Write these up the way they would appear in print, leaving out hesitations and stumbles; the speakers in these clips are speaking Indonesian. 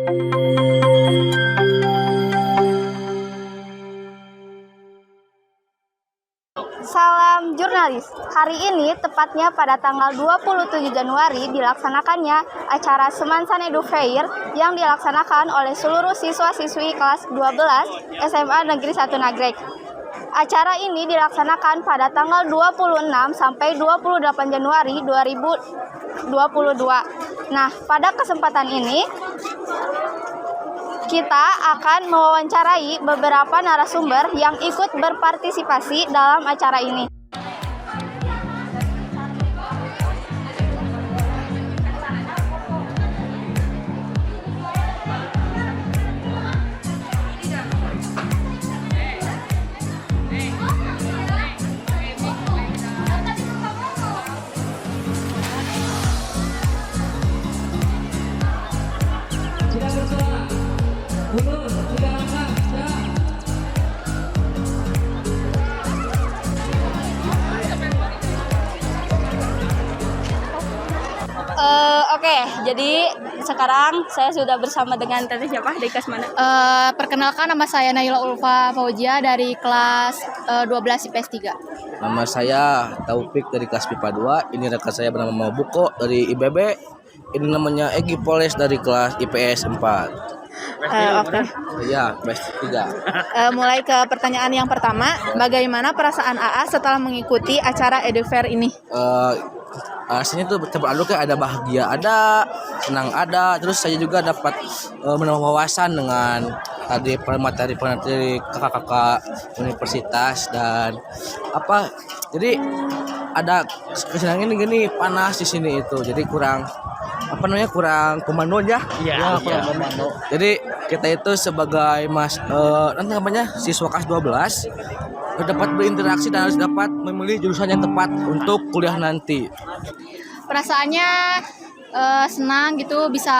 Salam jurnalis. Hari ini tepatnya pada tanggal 27 Januari dilaksanakannya acara Semansan Edu Fair yang dilaksanakan oleh seluruh siswa-siswi kelas 12 SMA Negeri 1 Nagreg. Acara ini dilaksanakan pada tanggal 26 sampai 28 Januari 2022. Nah, pada kesempatan ini kita akan mewawancarai beberapa narasumber yang ikut berpartisipasi dalam acara ini. Oke, jadi sekarang saya sudah bersama dengan Teteh siapa? Dari kelas mana? Perkenalkan, nama saya Naila Ulfa Fauzia dari kelas 12 IPS 3. Nama saya Taufik dari kelas MIPA 2. Ini rekan saya bernama Buko dari IBB. Ini namanya Egi Poles dari kelas IPS 4. Oke. Ya, IPS 3. Mulai ke pertanyaan yang pertama, bagaimana perasaan AA setelah mengikuti acara Edu Fair ini? Rasanya tuh campur kayak ada bahagia, ada senang, ada. Terus saya juga dapat menambah wawasan dengan tadi materi kakak-kakak universitas dan apa. Jadi ada kesenangan gini panas di sini itu. Jadi kurang komando aja. Iya. Komando. Jadi kita itu sebagai siswa kelas 12 dapat berinteraksi dan harus dapat memilih jurusan yang tepat untuk kuliah nanti. Perasaannya senang gitu, bisa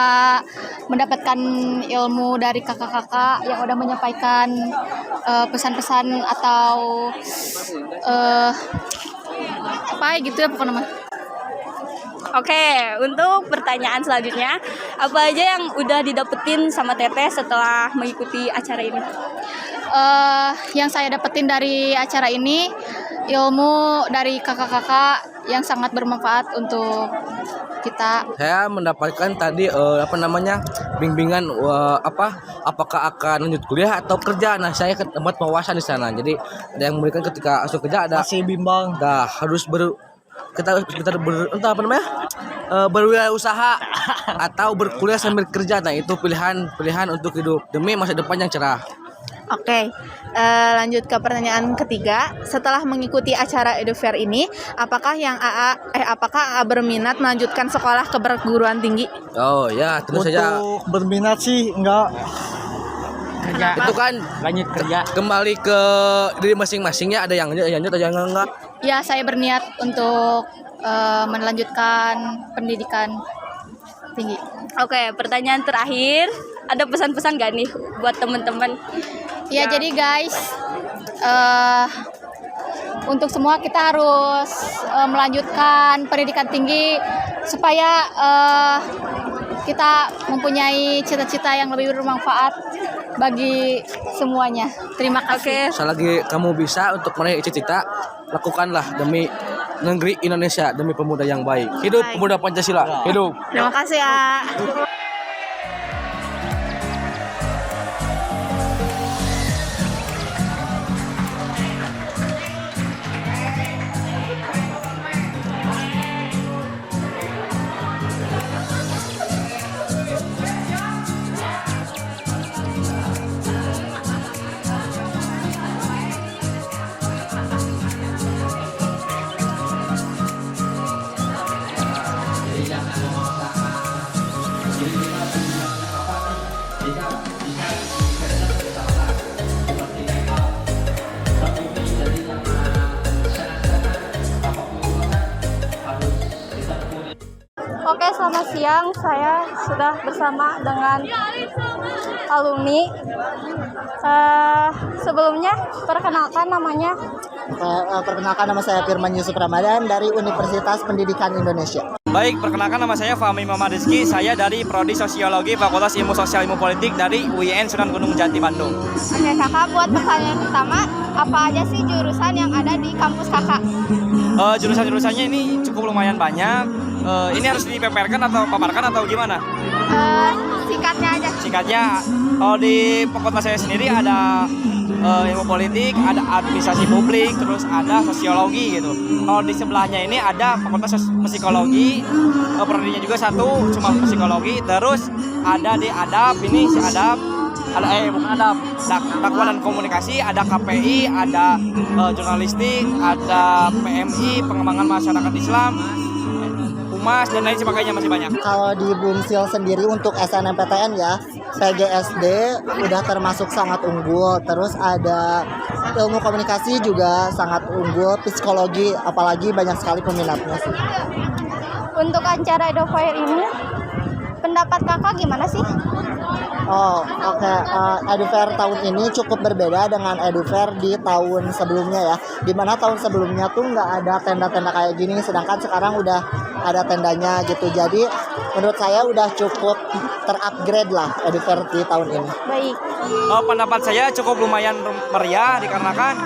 mendapatkan ilmu dari kakak-kakak yang udah menyampaikan pesan-pesan atau apa gitu ya pokoknya. Oke, untuk pertanyaan selanjutnya, apa aja yang udah didapetin sama Teteh setelah mengikuti acara ini? Yang saya dapetin dari acara ini, ilmu dari kakak-kakak yang sangat bermanfaat untuk kita. Saya mendapatkan tadi bimbingan apakah akan lanjut kuliah atau kerja. Nah, saya dapat wawasan di sana. Jadi ada yang memberikan ketika masuk kerja ada Masih bimbang. Nah, harus berwirausaha atau berkuliah sambil kerja. Nah, itu pilihan untuk hidup demi masa depan yang cerah. Oke, lanjut ke pertanyaan ketiga. Setelah mengikuti acara Edu Fair ini, apakah AA berminat melanjutkan sekolah ke perguruan tinggi? Oh ya, tentu saja. Untuk berminat sih enggak. Kerja. Itu kan Lanjut kerja. kembali ke diri masing-masingnya, ada yang lanjut, ada yang enggak. Ya, saya berniat untuk melanjutkan pendidikan tinggi. Oke, pertanyaan terakhir, ada pesan-pesan gak nih buat teman-teman? Ya, jadi guys, untuk semua kita harus melanjutkan pendidikan tinggi supaya kita mempunyai cita-cita yang lebih bermanfaat bagi semuanya. Terima kasih. Selagi kamu bisa untuk meraih cita-cita, lakukanlah demi negeri Indonesia, demi pemuda yang baik. Hidup pemuda Pancasila. Hidup. Terima kasih ya. Oke, selamat siang. Saya sudah bersama dengan alumni. Sebelumnya, perkenalkan namanya. Perkenalkan, nama saya Firman Yusuf Ramadan dari Universitas Pendidikan Indonesia. Baik, perkenalkan nama saya Fahmi Muhammad Rizky. Saya dari Prodi Sosiologi Fakultas Ilmu Sosial Ilmu Politik dari UIN Sunan Gunung Jati, Bandung. Oke kakak, buat pertanyaan pertama, apa aja sih jurusan yang ada di kampus kakak? Jurusan-jurusannya ini cukup lumayan banyak. Ini harus dipaparkan atau paparkan atau gimana? Singkatnya aja. Singkatnya, kalau di fakultas saya sendiri ada ilmu politik, ada administrasi publik, terus ada sosiologi gitu. Kalau di sebelahnya ini ada fakultas psikologi, prodinya juga satu, cuma psikologi. Terus ada di adab, ini si adab, ada bukan adab, dakwah dan komunikasi, ada KPI, ada jurnalistik, ada PMI, pengembangan masyarakat Islam, Humas dan lain sebagainya, masih banyak. Kalau di Bumsil sendiri untuk SNMPTN ya, PGSD udah termasuk sangat unggul. Terus ada ilmu komunikasi juga sangat unggul, psikologi apalagi banyak sekali peminatnya sih. Untuk acara Edofair ini, pendapat kakak gimana sih? Oh, oke. Edufair tahun ini cukup berbeda dengan Edufair di tahun sebelumnya ya. Dimana tahun sebelumnya tuh nggak ada tenda-tenda kayak gini, sedangkan sekarang udah ada tendanya gitu. Jadi menurut saya udah cukup terupgrade lah Edufair di tahun ini. Baik. Pendapat saya cukup lumayan meriah dikarenakan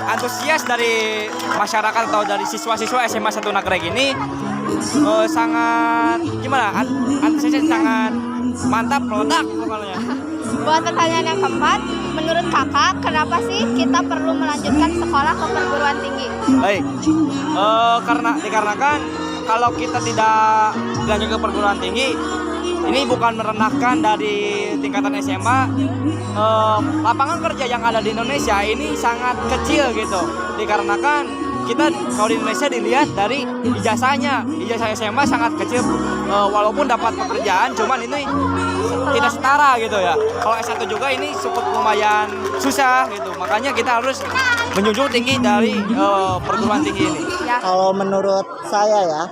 antusias dari masyarakat atau dari siswa-siswa SMA 1 Nagreg ini sangat gimana? Antusiasnya sangat mantap, meledak pokoknya. Buat pertanyaan yang keempat, menurut kakak kenapa sih kita perlu melanjutkan sekolah ke perguruan tinggi? Baik, dikarenakan kalau kita tidak lanjut ke perguruan tinggi, ini bukan merendahkan dari tingkatan SMA. Lapangan kerja yang ada di Indonesia ini sangat kecil gitu, dikarenakan kita kalau di Indonesia dilihat dari ijazah SMA sangat kecil, walaupun dapat pekerjaan, cuman ini tidak setara gitu ya. Kalau S1 juga ini cukup lumayan susah gitu, makanya kita harus menjunjung tinggi dari perguruan tinggi ini. Kalau menurut saya ya,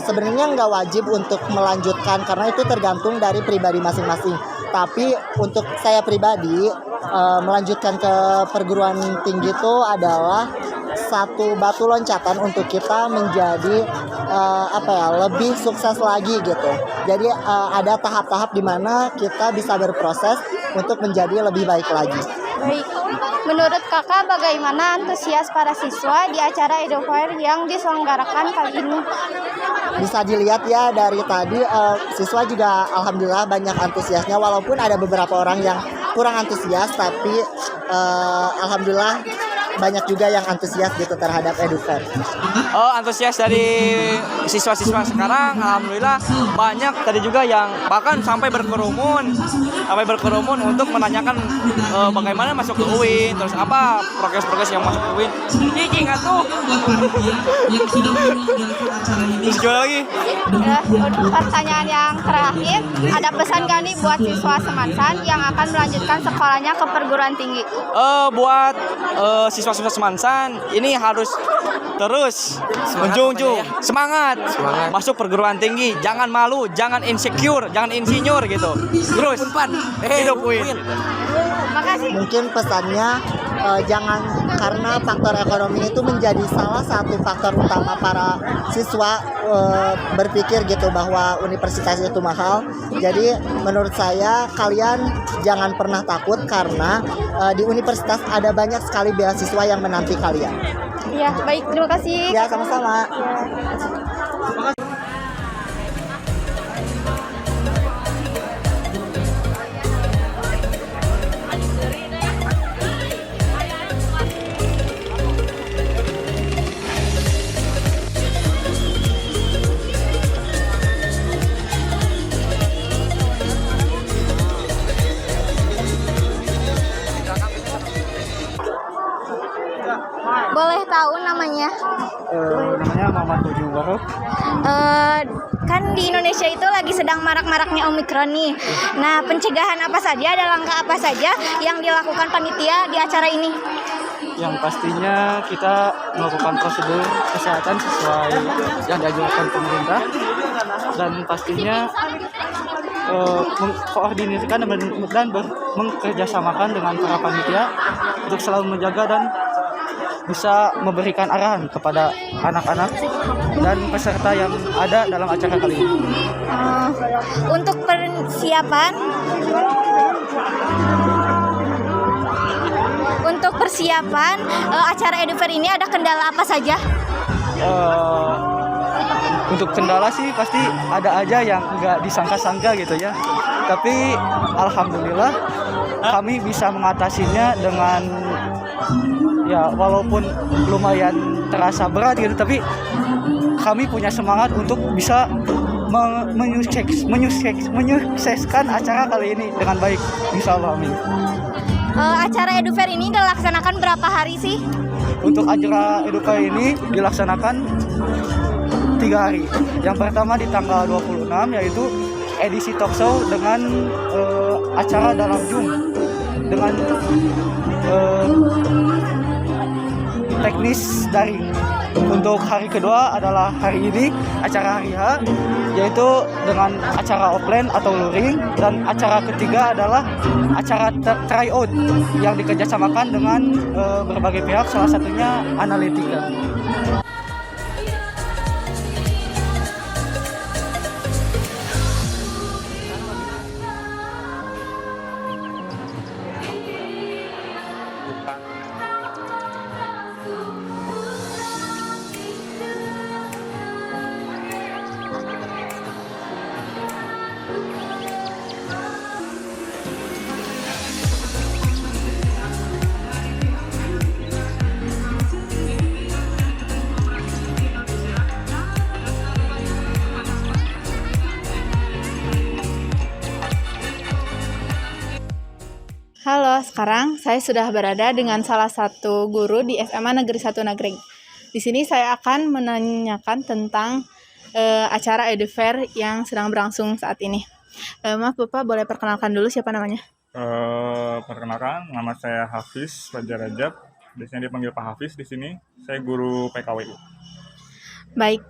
sebenarnya nggak wajib untuk melanjutkan karena itu tergantung dari pribadi masing-masing. Tapi untuk saya pribadi, melanjutkan ke perguruan tinggi itu adalah satu batu loncatan untuk kita menjadi lebih sukses lagi gitu. Jadi ada tahap-tahap di mana kita bisa berproses untuk menjadi lebih baik lagi. Baik. Menurut kakak bagaimana antusias para siswa di acara Edofair yang diselenggarakan kali ini? Bisa dilihat ya dari tadi, siswa juga alhamdulillah banyak antusiasnya, walaupun ada beberapa orang yang kurang antusias, tapi alhamdulillah banyak juga yang antusias gitu terhadap Edufair. Antusias dari siswa-siswa sekarang alhamdulillah banyak, tadi juga yang bahkan sampai berkerumun untuk menanyakan bagaimana masuk ke UIN, terus apa progres-progres yang masuk ke UIN. Cicing atuh. Terus gimana lagi? Untuk pertanyaan yang terakhir, ada pesan gak nih buat siswa Semansan yang akan melanjutkan sekolahnya ke perguruan tinggi? Buat siswa-siswa Semansan ini harus terus menjunjung semangat masuk perguruan tinggi, jangan malu, jangan insecure, jangan insinyur gitu, terus hidup UIN. Makasih. Mungkin pesannya jangan, karena faktor ekonomi itu menjadi salah satu faktor utama para siswa berpikir gitu bahwa universitas itu mahal. Jadi menurut saya kalian jangan pernah takut karena di universitas ada banyak sekali beasiswa yang menanti kalian. Ya, baik, terima kasih. Ya, sama-sama. Boleh tahu namanya? Namanya Muhammad Tujuh Barok. Kan di Indonesia itu lagi sedang marak-maraknya Omikron nih. Nah, pencegahan apa saja, ada langkah apa saja yang dilakukan panitia di acara ini? Yang pastinya kita melakukan prosedur kesehatan sesuai yang diajarkan pemerintah, dan pastinya mengkoordinasikan dan mengkerjasamakan dengan para panitia untuk selalu menjaga dan bisa memberikan arahan kepada anak-anak dan peserta yang ada dalam acara kali ini. Untuk persiapan acara Edufair ini ada kendala apa saja? Untuk kendala sih pasti ada aja yang nggak disangka-sangka gitu ya. Tapi alhamdulillah kami bisa mengatasinya dengan ya walaupun lumayan terasa berat gitu, tapi kami punya semangat untuk bisa menyukseskan acara kali ini dengan baik, insya Allah, amin. Acara Edufair ini dilaksanakan berapa hari sih? Untuk acara Edufair ini dilaksanakan 3 hari. Yang pertama di tanggal 26 yaitu edisi talk show dengan acara dalam Zoom dengan teknis daring. Untuk hari kedua adalah hari ini acara hari H, yaitu dengan acara offline atau luring, dan acara ketiga adalah acara tryout yang dikerjasamakan dengan berbagai pihak, salah satunya Analitika. Halo, sekarang saya sudah berada dengan salah satu guru di SMA Negeri 1 Nagreg. Di sini saya akan menanyakan tentang acara Edufair yang sedang berlangsung saat ini. Maaf Bapak, boleh perkenalkan dulu siapa namanya? Perkenalkan, nama saya Hafiz Fajar Rajab. Biasanya dipanggil Pak Hafiz di sini. Saya guru PKWU. Baik,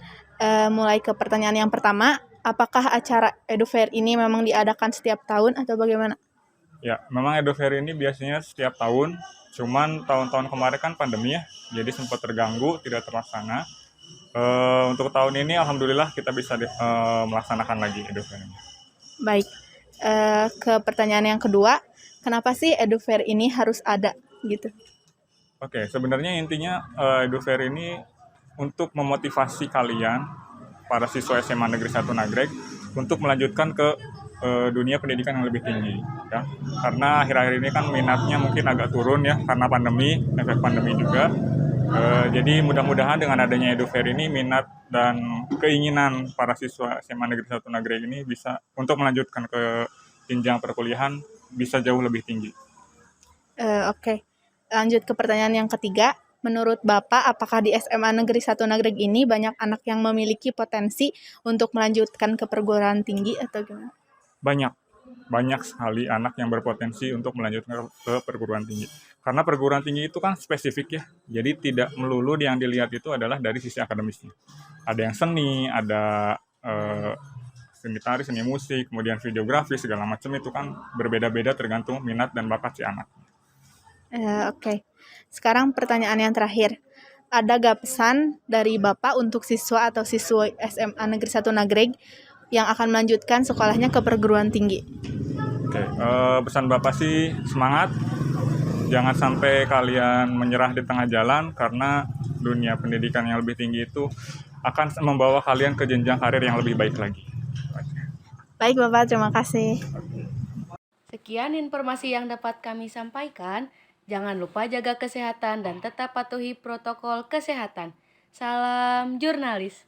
mulai ke pertanyaan yang pertama. Apakah acara Edufair ini memang diadakan setiap tahun atau bagaimana? Ya, memang Edufair ini biasanya setiap tahun. Cuman tahun-tahun kemarin kan pandemi ya, jadi sempat terganggu, tidak terlaksana. Untuk tahun ini alhamdulillah kita bisa melaksanakan lagi Edufair ini. Baik, ke pertanyaan yang kedua, kenapa sih Edufair ini harus ada gitu? Oke, sebenarnya intinya Edufair ini untuk memotivasi kalian, para siswa SMA Negeri 1 Nagreg, untuk melanjutkan ke dunia pendidikan yang lebih tinggi, ya. Karena akhir-akhir ini kan minatnya mungkin agak turun ya, karena pandemi, efek pandemi juga. Jadi mudah-mudahan dengan adanya Edufair ini minat dan keinginan para siswa SMA Negeri 1 Nagreg ini bisa untuk melanjutkan ke jenjang perkuliahan bisa jauh lebih tinggi. Oke. Lanjut ke pertanyaan yang ketiga. Menurut Bapak, apakah di SMA Negeri 1 Nagreg ini banyak anak yang memiliki potensi untuk melanjutkan ke perguruan tinggi atau gimana? Banyak sekali anak yang berpotensi untuk melanjutkan ke perguruan tinggi. Karena perguruan tinggi itu kan spesifik ya, jadi tidak melulu yang dilihat itu adalah dari sisi akademisnya. Ada yang seni, ada seni tari, seni musik, kemudian videografi, segala macam itu kan berbeda-beda tergantung minat dan bakat si anak. Oke. Sekarang pertanyaan yang terakhir. Ada gak pesan dari Bapak untuk siswa atau siswa SMA Negeri 1 Nagreg yang akan melanjutkan sekolahnya ke perguruan tinggi? Oke, pesan Bapak sih semangat. Jangan sampai kalian menyerah di tengah jalan, karena dunia pendidikan yang lebih tinggi itu akan membawa kalian ke jenjang karir yang lebih baik lagi. Baik Bapak, terima kasih. Sekian informasi yang dapat kami sampaikan. Jangan lupa jaga kesehatan dan tetap patuhi protokol kesehatan. Salam jurnalis.